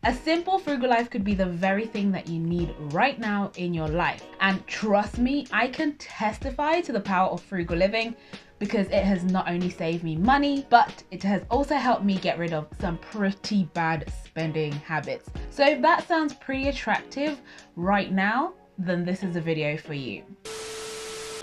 A simple frugal life could be the very thing that you need right now in your life. And trust me, I can testify to the power of frugal living because it has not only saved me money, but it has also helped me get rid of some pretty bad spending habits. So if that sounds pretty attractive right now, then this is a video for you.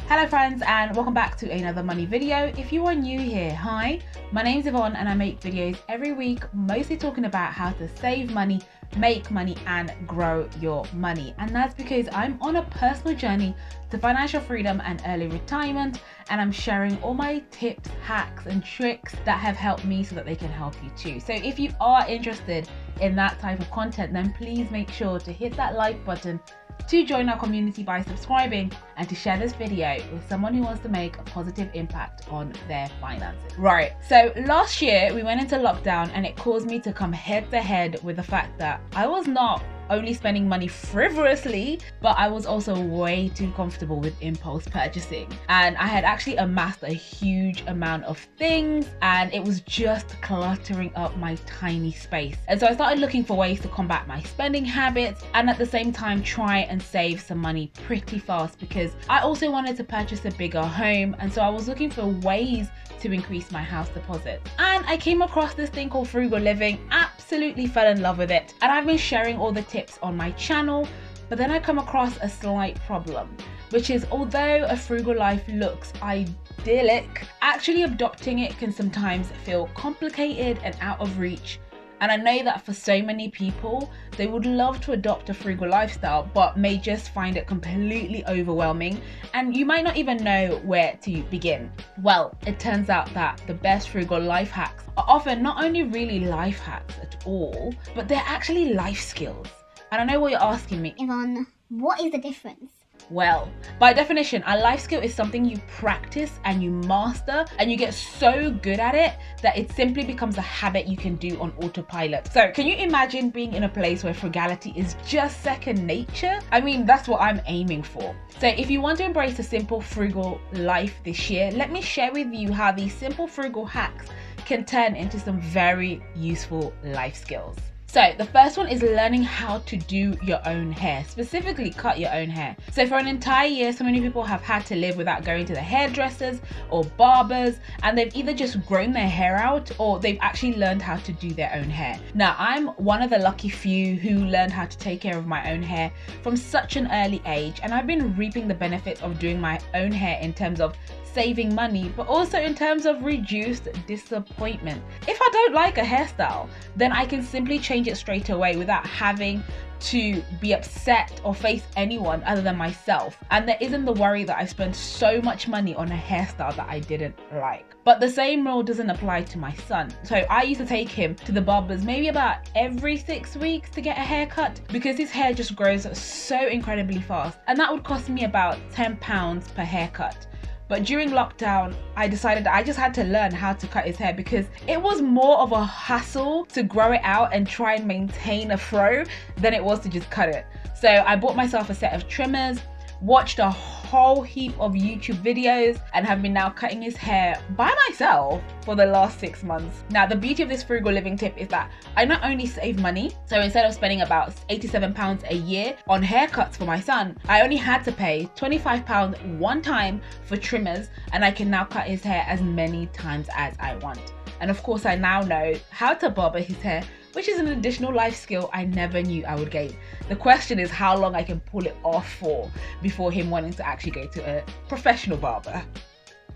Hello friends, and welcome back to another money video. If you are new here, hi, my name's Yvonne and I make videos every week mostly talking about how to save money, make money and grow your money. And that's because I'm on a personal journey to financial freedom and early retirement, and I'm sharing all my tips, hacks and tricks that have helped me so that they can help you too. So if you are interested in that type of content, then please make sure to hit that like button, to join our community by subscribing, and to share this video with someone who wants to make a positive impact on their finances. Right, so last year we went into lockdown and it caused me to come head to head with the fact that I was not only spending money frivolously, but I was also way too comfortable with impulse purchasing. And I had actually amassed a huge amount of things and it was just cluttering up my tiny space. And so I started looking for ways to combat my spending habits and at the same time try and save some money pretty fast, because I also wanted to purchase a bigger home, and so I was looking for ways to increase my house deposit. And I came across this thing called frugal living, absolutely fell in love with it, and I've been sharing all the tips on my channel. But then I come across a slight problem, which is although a frugal life looks idyllic, actually adopting it can sometimes feel complicated and out of reach. And I know that for so many people, they would love to adopt a frugal lifestyle, but may just find it completely overwhelming, and you might not even know where to begin. Well, it turns out that the best frugal life hacks are often not only really life hacks at all, but they're actually life skills. And I know what you're asking me, Yvonne, what is the difference? Well, by definition, a life skill is something you practice and you master, and you get so good at it that it simply becomes a habit you can do on autopilot. So can you imagine being in a place where frugality is just second nature? I mean, that's what I'm aiming for. So if you want to embrace a simple frugal life this year, let me share with you how these simple frugal hacks can turn into some very useful life skills. So the first one is learning how to do your own hair, specifically cut your own hair. So for an entire year, so many people have had to live without going to the hairdressers or barbers, and they've either just grown their hair out or they've actually learned how to do their own hair. Now, I'm one of the lucky few who learned how to take care of my own hair from such an early age, and I've been reaping the benefits of doing my own hair in terms of saving money, but also in terms of reduced disappointment. If I don't like a hairstyle, then I can simply change it straight away without having to be upset or face anyone other than myself. And there isn't the worry that I spent so much money on a hairstyle that I didn't like. But the same rule doesn't apply to my son. So I used to take him to the barbers maybe about every 6 weeks to get a haircut, because his hair just grows so incredibly fast. And that would cost me about £10 per haircut. But during lockdown, I decided that I just had to learn how to cut his hair, because it was more of a hassle to grow it out and try and maintain a fro than it was to just cut it. So I bought myself a set of trimmers, watched a whole heap of YouTube videos, and have been now cutting his hair by myself for the last 6 months. Now, the beauty of this frugal living tip is that I not only save money, so instead of spending about £87 a year on haircuts for my son, I only had to pay £25 one time for trimmers, and I can now cut his hair as many times as I want. And of course, I now know how to barber his hair, which is an additional life skill I never knew I would gain. The question is how long I can pull it off for before him wanting to actually go to a professional barber.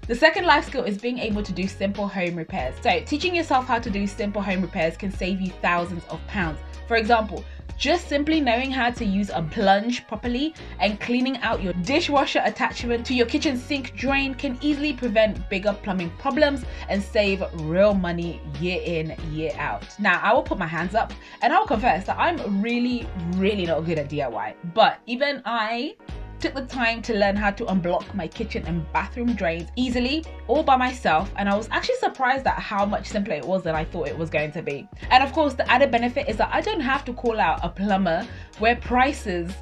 The second life skill is being able to do simple home repairs. So teaching yourself how to do simple home repairs can save you thousands of pounds. For example, just simply knowing how to use a plunge properly and cleaning out your dishwasher attachment to your kitchen sink drain can easily prevent bigger plumbing problems and save real money year in, year out. Now, I will put my hands up and I'll confess that I'm really not good at DIY, but even I took the time to learn how to unblock my kitchen and bathroom drains easily, all by myself, and I was actually surprised at how much simpler it was than I thought it was going to be. And of course, the added benefit is that I don't have to call out a plumber where prices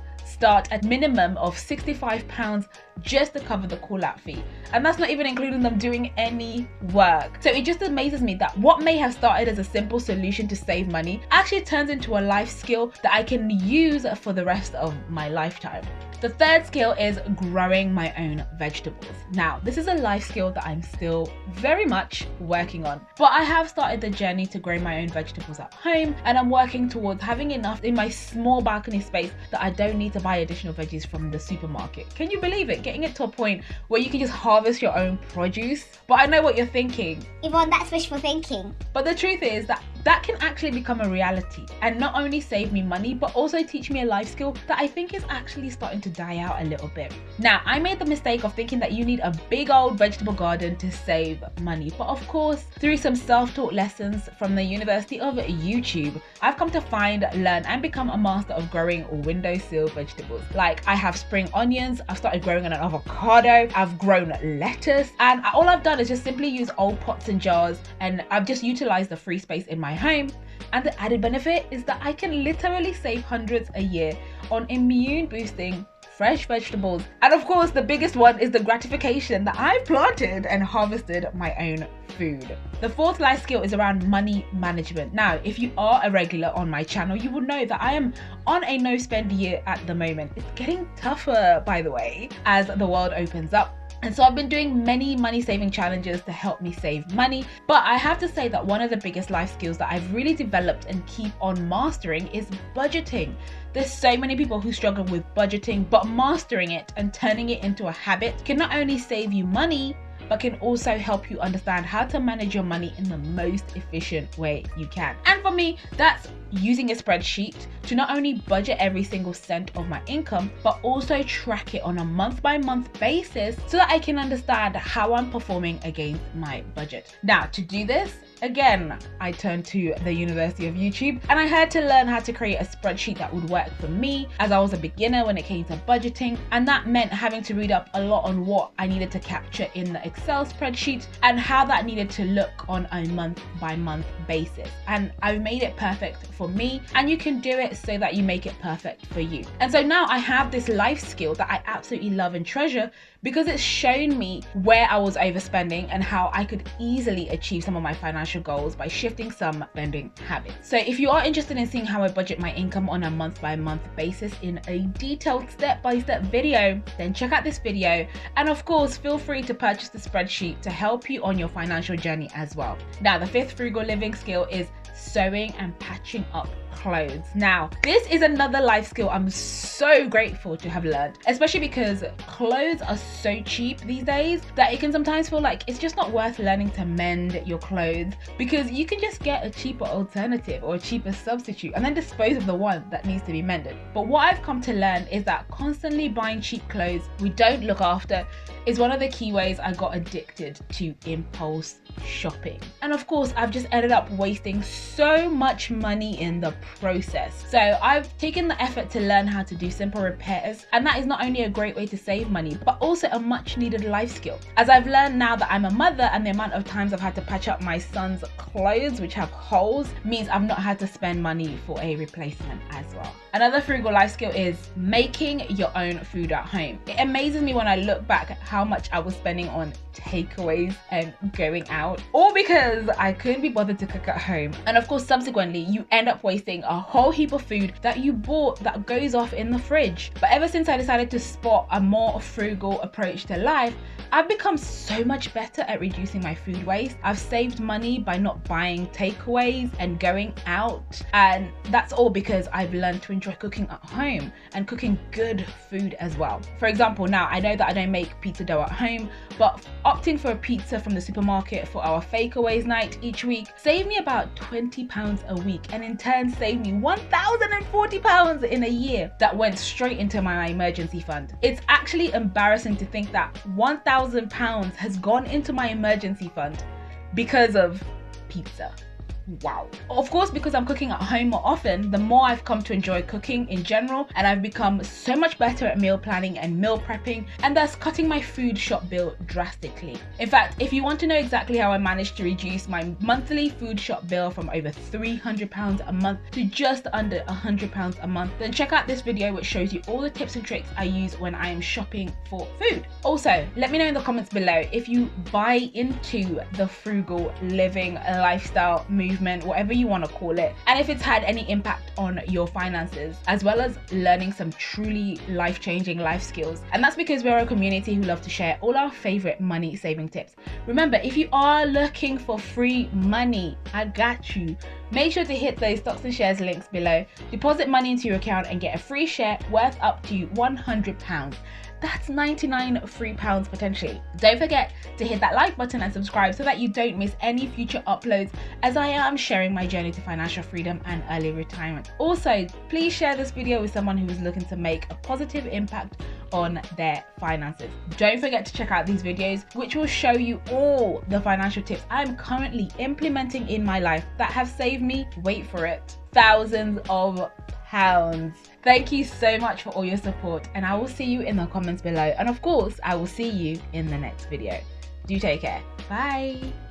start at minimum of £65 just to cover the call out fee. And that's not even including them doing any work. So it just amazes me that what may have started as a simple solution to save money actually turns into a life skill that I can use for the rest of my lifetime. The third skill is growing my own vegetables. Now, this is a life skill that I'm still very much working on, but I have started the journey to grow my own vegetables at home, and I'm working towards having enough in my small balcony space that I don't need to buy additional veggies from the supermarket. Can you believe it? Getting it to a point where you can just harvest your own produce. But I know what you're thinking. Yvonne, that's wishful thinking. But the truth is that can actually become a reality and not only save me money, but also teach me a life skill that I think is actually starting to die out a little bit. Now, I made the mistake of thinking that you need a big old vegetable garden to save money. But of course, through some self-taught lessons from the University of YouTube, I've come to find, learn, and become a master of growing windowsill vegetables. Like, I have spring onions, I've started growing an avocado, I've grown lettuce, and all I've done is just simply use old pots and jars, and I've just utilized the free space in my home. And the added benefit is that I can literally save hundreds a year on immune boosting fresh vegetables. And of course, the biggest one is the gratification that I've planted and harvested my own food. The fourth life skill is around money management. Now, if you are a regular on my channel, you will know that I am on a no spend year at the moment. It's getting tougher, by the way, as the world opens up. And so I've been doing many money saving challenges to help me save money. But I have to say that one of the biggest life skills that I've really developed and keep on mastering is budgeting. There's so many people who struggle with budgeting, but mastering it and turning it into a habit can not only save you money, but can also help you understand how to manage your money in the most efficient way you can. And for me, that's using a spreadsheet to not only budget every single cent of my income, but also track it on a month-by-month basis so that I can understand how I'm performing against my budget. Now, to do this, again, I turned to the University of YouTube and I had to learn how to create a spreadsheet that would work for me, as I was a beginner when it came to budgeting. And that meant having to read up a lot on what I needed to capture in the Excel spreadsheet and how that needed to look on a month-by-month basis. And I've made it perfect for me, and you can do it so that you make it perfect for you. And so now I have this life skill that I absolutely love and treasure because it's shown me where I was overspending and how I could easily achieve some of my financial goals by shifting some spending habits. So if you are interested in seeing how I budget my income on a month-by-month basis in a detailed step-by-step video, then check out this video. And of course, feel free to purchase the spreadsheet to help you on your financial journey as well. Now, the fifth frugal living skill is sewing and patching up clothes. Now, this is another life skill I'm so grateful to have learned, especially because clothes are so cheap these days that it can sometimes feel like it's just not worth learning to mend your clothes, because you can just get a cheaper alternative or a cheaper substitute and then dispose of the one that needs to be mended. But what I've come to learn is that constantly buying cheap clothes we don't look after is one of the key ways I got addicted to impulse shopping. And of course, I've just ended up wasting so much money in the process. So I've taken the effort to learn how to do simple repairs, and that is not only a great way to save money, but also a much needed life skill. As I've learned now that I'm a mother, and the amount of times I've had to patch up my son's clothes which have holes means I've not had to spend money for a replacement as well. Another frugal life skill is making your own food at home. It amazes me when I look back at how much I was spending on takeaways and going out, all because I couldn't be bothered to cook at home. And of course, subsequently, you end up wasting a whole heap of food that you bought that goes off in the fridge. But ever since I decided to spot a more frugal approach to life, I've become so much better at reducing my food waste. I've saved money by not buying takeaways and going out. And that's all because I've learned to enjoy cooking at home and cooking good food as well. For example, now I know that I don't make pizza dough at home, but opting for a pizza from the supermarket for our fakeaways night each week saved me about £20 a week, and in turn saved me £1,040 in a year that went straight into my emergency fund. It's actually embarrassing to think that £1,000 has gone into my emergency fund because of pizza. wow. Of course, because I'm cooking at home more often, the more I've come to enjoy cooking in general, and I've become so much better at meal planning and meal prepping, and thus cutting my food shop bill drastically. In fact, if you want to know exactly how I managed to reduce my monthly food shop bill from over £300 a month to just under £100 a month, then check out this video which shows you all the tips and tricks I use when I am shopping for food. Also, let me know in the comments below if you buy into the frugal living lifestyle movement, whatever you want to call it, and if it's had any impact on your finances, as well as learning some truly life-changing life skills. And that's because we're a community who love to share all our favorite money saving tips. Remember, if you are looking for free money, I got you. Make sure to hit those stocks and shares links below, deposit money into your account and get a free share worth up to £100. That's 99 free pounds potentially. Don't forget to hit that like button and subscribe so that you don't miss any future uploads, as I am sharing my journey to financial freedom and early retirement. Also, please share this video with someone who is looking to make a positive impact on their finances. Don't forget to check out these videos which will show you all the financial tips I'm currently implementing in my life that have saved me, wait for it, thousands of pounds. Thank you so much for all your support, and I will see you in the comments below, and of course I will see you in the next video. Do take care. Bye.